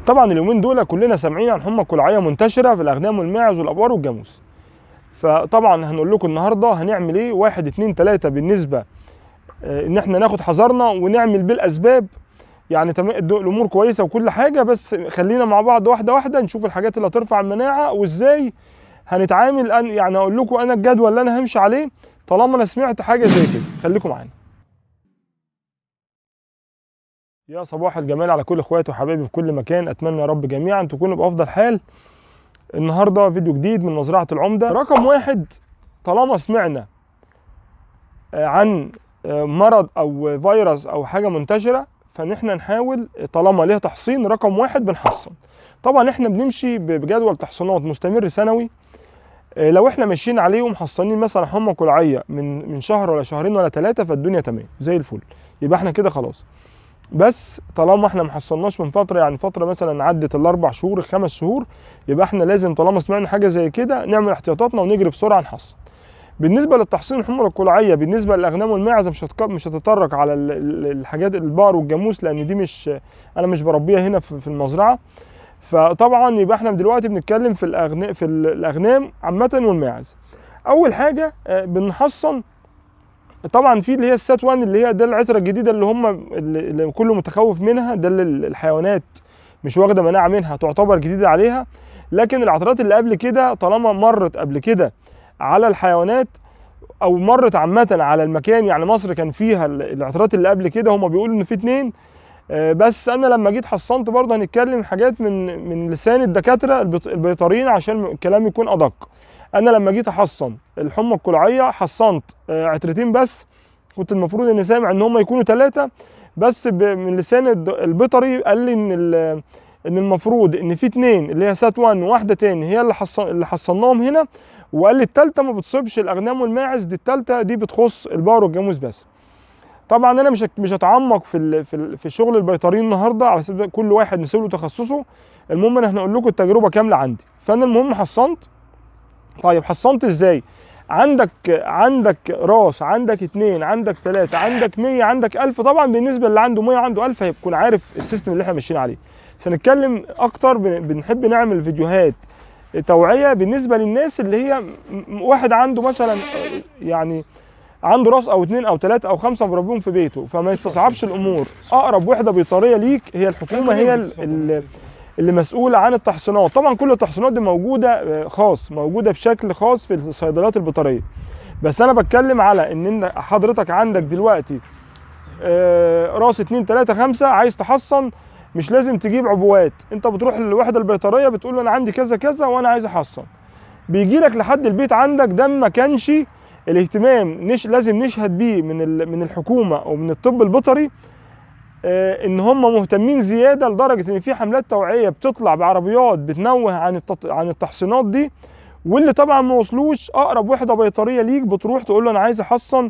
طبعا اليومين دول كلنا سامعين عن حمى كلاعيه منتشره في الاغنام والماعز والابقار والجاموس. فطبعا هنقول لكم النهارده هنعمل ايه 1 2 3 بالنسبه ان احنا ناخد حذرنا ونعمل بالاسباب. يعني الامور كويسه وكل حاجه، بس خلينا مع بعض واحده واحده نشوف الحاجات اللي هترفع المناعه وازاي هنتعامل. يعني اقول لكم انا الجدول اللي انا همشي عليه طالما انا سمعت حاجه زي كده. خليكم معانا. يا صباح الجمال على كل اخواتي وحبايبي في كل مكان، اتمنى يا رب جميعا تكونوا بافضل حال. النهارده فيديو جديد من مزرعه العمده. رقم واحد، طالما سمعنا عن مرض او فيروس او حاجه منتشره فنحن نحاول طالما ليها تحصين رقم واحد بنحصن. طبعا احنا بنمشي بجدول تحصينات مستمر سنوي. لو احنا ماشيين عليه ومحصنين مثلا حمى كلاعيه من شهر ولا شهرين ولا 3 فالدنيا تمام زي الفل، يبقى احنا كده خلاص. بس طالما احنا ما حصلناش من فتره، يعني فتره مثلا عدت ال4 شهور ال5 شهور، يبقى احنا لازم طالما سمعنا حاجه زي كده نعمل احتياطاتنا ونجري بسرعه نحصن. بالنسبه للتحصين الحمى الكلاعيه بالنسبه للاغنام والماعز مش هتطرق على الحاجات البقر والجاموس، لان دي انا مش بربيها هنا في المزرعه. فطبعا يبقى احنا دلوقتي بنتكلم في الاغنام عامه والماعز. اول حاجه بنحصن طبعا في اللي هي السات 1 اللي هي ده العتره الجديده اللي كله متخوف منها، ده اللي الحيوانات مش واخده مناعه منها تعتبر جديده عليها. لكن العطرات اللي قبل كده طالما مرت قبل كده على الحيوانات او مرت عامه على المكان، يعني مصر كان فيها العطرات اللي قبل كده، هم بيقولوا ان في 2. بس انا لما جيت حصنت برضه هنتكلم حاجات من لسان الدكاتره البيطريين عشان الكلام يكون ادق. انا لما جيت احصن الحمى الكلاعيه حصنت عترتين بس، كنت المفروض ان سامع ان هم يكونوا 3 بس من لسان البيطري قال لي ان المفروض ان في 2 اللي هي سات 1 وواحده تاني هي اللي حصناهم هنا، وقال لي الثالثه ما بتصيبش الاغنام والماعز، دي الثالثه دي بتخص البقر والجاموس بس. طبعا انا مش هتعمق في شغل البيطريين النهارده على اساس كل واحد نسيب له تخصصه. المهم انا هنقول لكم التجربه كامله عندي. فانا المهم حصنت. طيب حصنت ازاي؟ عندك راس، عندك 2، عندك 3، عندك 100، عندك 1000. طبعا بالنسبه اللي عنده 100 عنده 1000 هيكون عارف السيستم اللي احنا ماشيين عليه. سنتكلم اكتر، بنحب نعمل فيديوهات توعيه بالنسبه للناس اللي هي واحد عنده مثلا يعني عنده راس او 2 او 3 او 5 مربيهم في بيته، فما يستصعبش الامور. اقرب وحده بيطريه ليك هي الحكومه، هي اللي مسؤوله عن التحصينات. طبعا كل التحصينات دي موجوده بشكل خاص في الصيدليات البيطريه. بس انا بتكلم على ان حضرتك عندك دلوقتي راس 2 3 5 عايز تحصن، مش لازم تجيب عبوات. انت بتروح للوحده البيطريه بتقول له انا عندي كذا كذا وانا عايز احصن، بيجي لك لحد البيت عندك. ده ما كانش الاهتمام لازم نشهد بيه من الحكومه او من الطب البيطري ان هم مهتمين زياده لدرجه ان في حملات توعيه بتطلع بعربيات بتنوه عن التحصينات دي. واللي طبعا ما وصلوش اقرب وحده بيطريه ليك بتروح تقول له انا عايز احصن،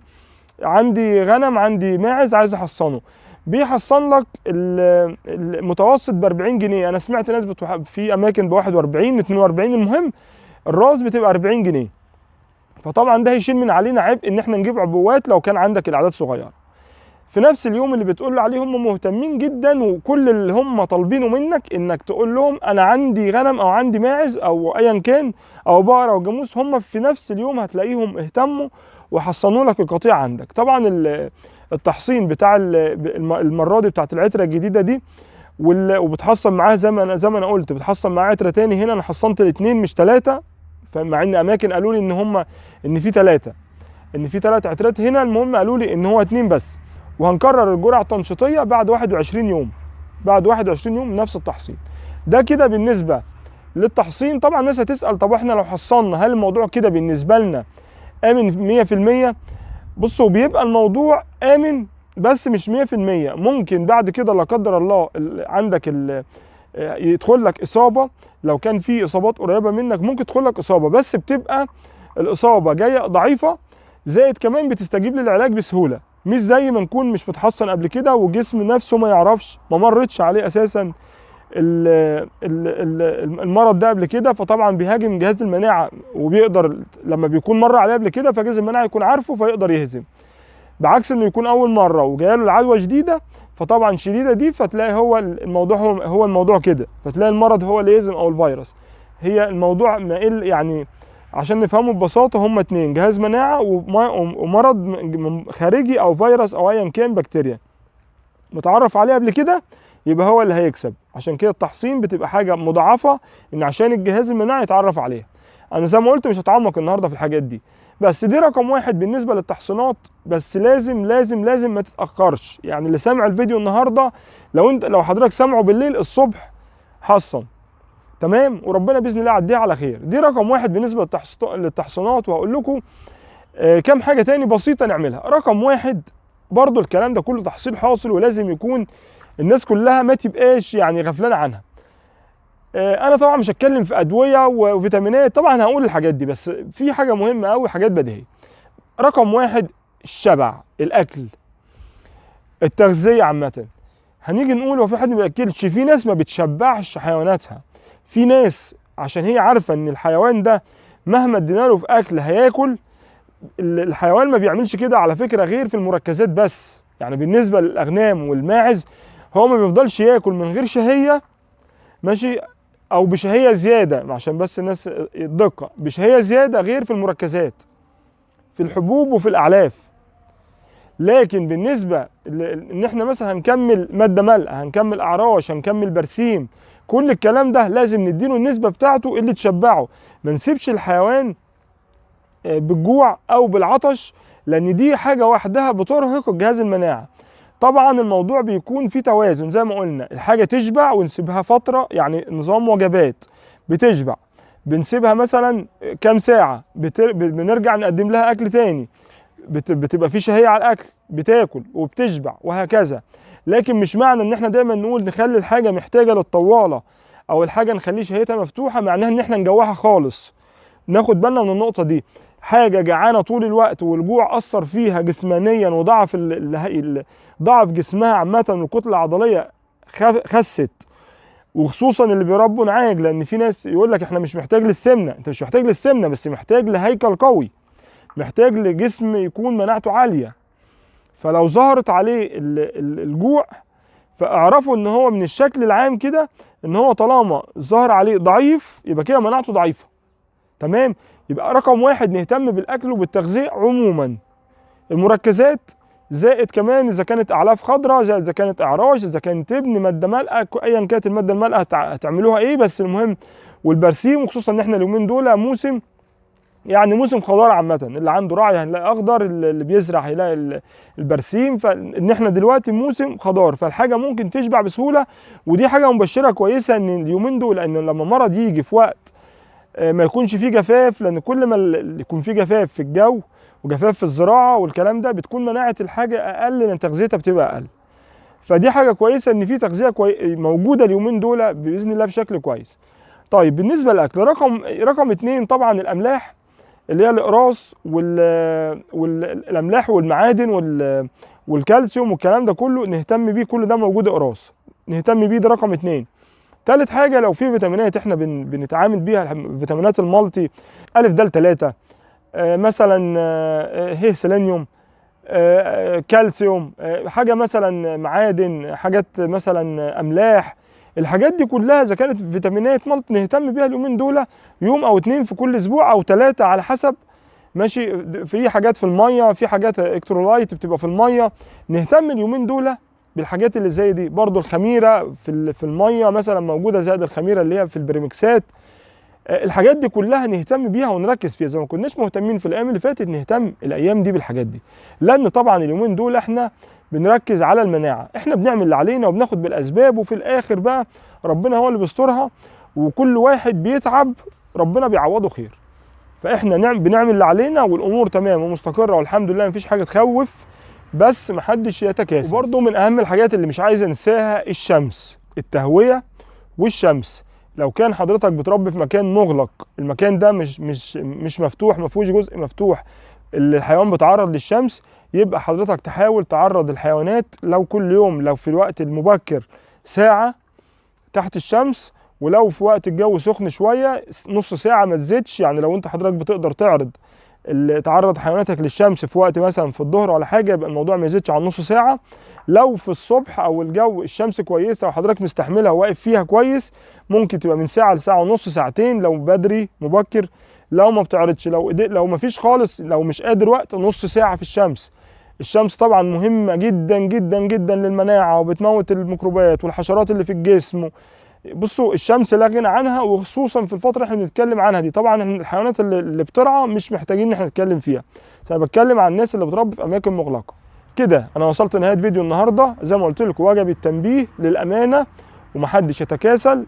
عندي غنم عندي ماعز عايز احصنه، بيحصن لك المتوسط ب 40 جنيه. انا سمعت ناس في اماكن ب 41 42. المهم الراس بتبقى 40 جنيه. فطبعا ده هيشيل من علينا عبء ان احنا نجيب عبوات لو كان عندك الاعداد صغيره. في نفس اليوم اللي بتقول له عليه هم مهتمين جدا، وكل اللي هم طالبينه منك انك تقول لهم انا عندي غنم او عندي ماعز او ايا كان او بقره او جاموس، هم في نفس اليوم هتلاقيهم اهتموا وحصنوا لك القطيع عندك. طبعا التحصين بتاع المره دي بتاعت العتره الجديده دي وبتحصن معاها زي ما انا قلت، بتحصن معاها عتره تاني. هنا انا حصنت الاثنين مش 3، فمع ان اماكن قالوا لي ان في 3 عترات هنا. المهم قالوا لي ان هو 2 بس. وهنكرر الجرعه التنشيطيه بعد 21 يوم، بعد 21 يوم نفس التحصين. ده كده بالنسبه للتحصين. طبعا الناس هتسال طب احنا لو حصلنا هل الموضوع كده بالنسبه لنا امن 100%؟ بصوا بيبقى الموضوع امن بس مش 100%. ممكن بعد كده لا قدر الله عندك يدخل لك اصابه، لو كان في اصابات قريبه منك ممكن تدخل لك اصابه، بس بتبقى الاصابه جايه ضعيفه، زائد كمان بتستجيب للعلاج بسهوله، مش زي ما نكون مش متحصن قبل كده والجسم نفسه ما يعرفش، ما مرتش عليه اساسا المرض ده قبل كده. فطبعا بيهاجم جهاز المناعه، وبيقدر لما بيكون مر عليه قبل كده فجهاز المناعه يكون عارفه فيقدر يهزم، بعكس انه يكون اول مره وجايه له العدوى جديده فطبعا شديده دي، فتلاقي هو الموضوع هو الموضوع كده، فتلاقي المرض هو اللي يزن او الفيروس. هي الموضوع ما يعني عشان نفهمه ببساطه، هما اتنين: جهاز مناعه ومرض خارجي او فيروس او ايا كان بكتيريا متعرف عليه قبل كده، يبقى هو اللي هيكسب. عشان كده التحصين بتبقى حاجه مضاعفه، ان عشان الجهاز المناعي يتعرف عليها. انا زي ما قلت مش هتعمق النهارده في الحاجات دي، بس دي رقم واحد بالنسبه للتحصينات. بس لازم لازم لازم ما تتاخرش. يعني اللي سامع الفيديو النهارده، لو حضرتك سامعه بالليل الصبح حصن، تمام، وربنا باذن الله يعديها على خير. دي رقم واحد بالنسبه للتحصينات. وهقول لكم كام حاجه تاني بسيطه نعملها. رقم واحد، برضو الكلام ده كله تحصيل حاصل، ولازم يكون الناس كلها ما تبقاش يعني غفلانه عنها. انا طبعا مش هتكلم في ادويه وفيتامينات، طبعا هقول الحاجات دي، بس في حاجه مهمه قوي، حاجات بديهيه. رقم واحد الشبع، الاكل، التغذيه عامه. هنيجي نقول هو في حد ما بياكلش؟ في ناس ما بتشبعش حيواناتها. في ناس عشان هي عارفه ان الحيوان ده مهما ادينا له في اكل هياكل. الحيوان ما بيعملش كده على فكره غير في المركزات بس. يعني بالنسبه للاغنام والماعز، هو ما بيفضلش ياكل من غير شهيه، ماشي، او بشهيه زياده، عشان بس الناس الدقه، بشهيه زياده غير في المركزات، في الحبوب وفي الاعلاف. لكن بالنسبه ان احنا مثلا هنكمل ماده مالئه، هنكمل اعراش، هنكمل برسيم، كل الكلام ده لازم نديله النسبه بتاعته اللي تشبعه. ما نسيبش الحيوان بالجوع او بالعطش، لان دي حاجه وحدها بترهق الجهاز المناعي. طبعا الموضوع بيكون فيه توازن زي ما قلنا، الحاجه تشبع ونسيبها فتره، يعني نظام وجبات بتشبع، بنسيبها مثلا كام ساعه، بنرجع نقدم لها اكل تاني، بتبقى في شهيه على الاكل، بتاكل وبتشبع وهكذا. لكن مش معنى ان احنا دايما نقول نخلي الحاجه محتاجه للطواله، او الحاجه نخليه شهيتها مفتوحه، معناها ان احنا نجوعها خالص. ناخد بالنا من النقطه دي. حاجه جعانه طول الوقت والجوع اثر فيها جسمانيا وضعف ضعف جسمها عامه، والكتله العضليه خست، وخصوصا اللي بيربوا نعاج. لان في ناس يقول لك احنا مش محتاج للسمنه. انت مش محتاج للسمنه، بس محتاج لهيكل قوي، محتاج لجسم يكون مناعته عاليه. فلو ظهرت عليه الجوع، فاعرفوا ان هو من الشكل العام كده، ان هو طالما ظهر عليه ضعيف يبقى كده مناعته ضعيفه، تمام. يبقى رقم واحد نهتم بالاكل وبالتغذيه عموما، المركزات، زائد كمان اذا كانت اعلاف خضراء، زائد اذا كانت اعراش، اذا كانت تبن، ماده مالئه، ايا كانت الماده المالئه هتعملوها ايه، بس المهم. والبرسيم، وخصوصا ان احنا اليومين دول موسم، يعني موسم خضار عامه، اللي عنده راعي هنلاقي اخضر، اللي بيزرع هيلاقي البرسيم. فان احنا دلوقتي موسم خضار، فالحاجه ممكن تشبع بسهوله. ودي حاجه مبشره كويسه ان اليومين دول، ان لما مرض يجي في وقت ما يكونش فيه جفاف، لان كل ما يكون فيه جفاف في الجو وجفاف في الزراعه والكلام ده، بتكون مناعه الحاجه اقل، لان تغذيتها بتبقى اقل. فدي حاجه كويسه ان في تغذيه موجوده اليومين دول باذن الله بشكل كويس. طيب بالنسبه للاكل، رقم اتنين طبعا الاملاح، اللي هي الاقراص والاملاح والمعادن والكالسيوم والكلام ده كله، نهتم بيه. كل ده موجود اقراص، نهتم بيه، ده رقم اتنين. تالت حاجه، لو في فيتامينات احنا بنتعامل بيها، فيتامينات المالتي، الف د 3 مثلا، ه سيلينيوم، كالسيوم، حاجه مثلا معادن، حاجات مثلا املاح، الحاجات دي كلها اذا كانت فيتامينات مالتي نهتم بيها اليومين دول، يوم او اتنين في كل اسبوع او ثلاثه على حسب، ماشي. في حاجات في الميه، في حاجات الكترولايت بتبقى في الميه، نهتم اليومين دول بالحاجات اللي زي دي. برضو الخميره في الميه مثلا موجوده، زائد الخميره اللي هي في البريمكسات. الحاجات دي كلها نهتم بيها ونركز فيها، زي ما كناش مهتمين في الايام اللي فاتت، نهتم الايام دي بالحاجات دي. لان طبعا اليومين دول احنا بنركز على المناعه، احنا بنعمل اللي علينا وبناخد بالاسباب، وفي الاخر بقى ربنا هو اللي بيسترها، وكل واحد بيتعب ربنا بيعوضه خير. فاحنا بنعمل اللي علينا، والامور تمام ومستقره والحمد لله، مفيش حاجه تخوف، بس محدش يتكاسل. وبرده من اهم الحاجات اللي مش عايز انساها الشمس، التهويه والشمس. لو كان حضرتك بتربي في مكان مغلق، المكان ده مش مفتوح، ما فيهوش جزء مفتوح اللي الحيوان بيتعرض للشمس، يبقى حضرتك تحاول تعرض الحيوانات لو كل يوم، لو في الوقت المبكر ساعة تحت الشمس، ولو في وقت الجو سخن شوية نص ساعة ما تزيدش. يعني لو انت حضرتك بتقدر تعرض اللي تعرض حيواناتك للشمس في وقت مثلا في الظهر ولا حاجه، يبقى الموضوع ما يزيدش عن نص ساعه. لو في الصبح او الجو الشمس كويسه وحضرتك مستحملها وواقف فيها كويس، ممكن تبقى من ساعه لساعه ونص، ساعتين لو بدري مبكر. لو ما بتعرضش، لو ما فيش خالص، لو مش قادر، وقت نص ساعه في الشمس. الشمس طبعا مهمه جدا جدا جدا للمناعه، وبتموت الميكروبات والحشرات اللي في الجسم. بصوا الشمس لا غنى عنها، وخصوصا في الفتره اللي احنا بنتكلم عنها دي. طبعا الحيوانات اللي بترعى مش محتاجين ان احنا نتكلم فيها، بس انا بتكلم عن الناس اللي بتربي في اماكن مغلقه. كده انا وصلت لنهايه فيديو النهارده. زي ما قلت لكم، وجب التنبيه للامانه ومحدش يتكاسل.